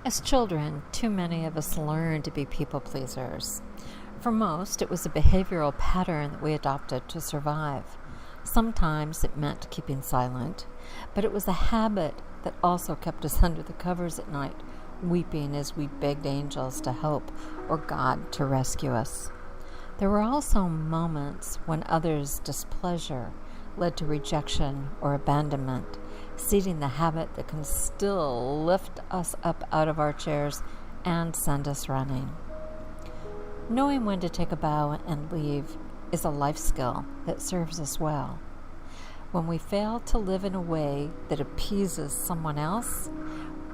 As children, too many of us learned to be people pleasers. For most, it was a behavioral pattern that we adopted to survive. Sometimes it meant keeping silent, but it was a habit that also kept us under the covers at night, weeping as we begged angels to help or God to rescue us. There were also moments when others' displeasure led to rejection or abandonment, seeding the habit that can still lift us up out of our chairs and send us running. Knowing when to take a bow and leave is a life skill that serves us well. When we fail to live in a way that appeases someone else,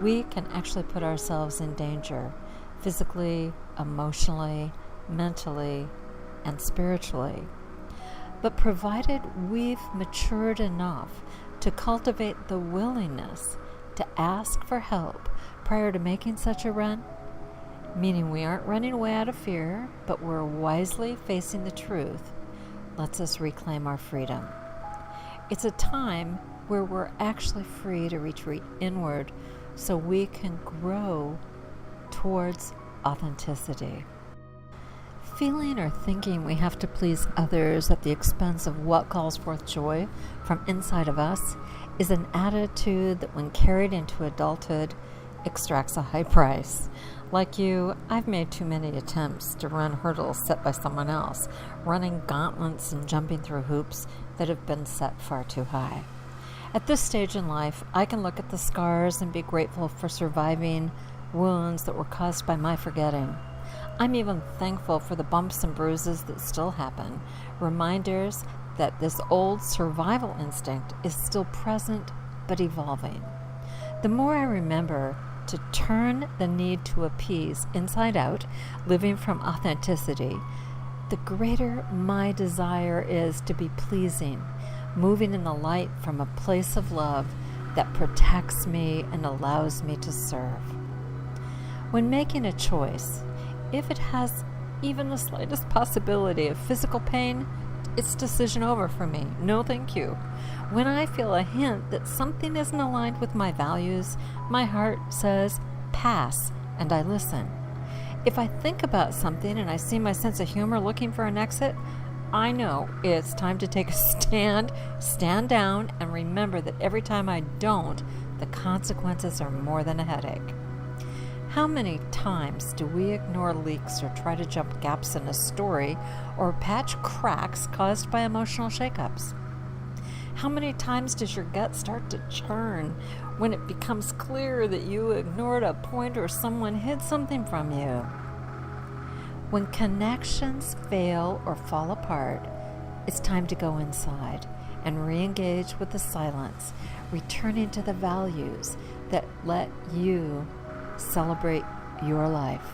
we can actually put ourselves in danger, physically, emotionally, mentally, and spiritually. But provided we've matured enough to cultivate the willingness to ask for help prior to making such a run, meaning we aren't running away out of fear, but we're wisely facing the truth, lets us reclaim our freedom. It's a time where we're actually free to retreat inward so we can grow towards authenticity. Feeling or thinking we have to please others at the expense of what calls forth joy from inside of us is an attitude that, when carried into adulthood, extracts a high price. Like you, I've made too many attempts to run hurdles set by someone else, running gauntlets and jumping through hoops that have been set far too high. At this stage in life, I can look at the scars and be grateful for surviving wounds that were caused by my forgetting. I'm even thankful for the bumps and bruises that still happen, reminders that this old survival instinct is still present but evolving. The more I remember to turn the need to appease inside out, living from authenticity, the greater my desire is to be pleasing, moving in the light from a place of love that protects me and allows me to serve. When making a choice, if it has even the slightest possibility of physical pain, it's decision over for me. No thank you. When I feel a hint that something isn't aligned with my values, my heart says, pass, and I listen. If I think about something and I see my sense of humor looking for an exit, I know it's time to take a stand down, and remember that every time I don't, the consequences are more than a headache. How many times do we ignore leaks or try to jump gaps in a story or patch cracks caused by emotional shakeups? How many times does your gut start to churn when it becomes clear that you ignored a point or someone hid something from you? When connections fail or fall apart, it's time to go inside and re-engage with the silence, returning to the values that let you celebrate your life.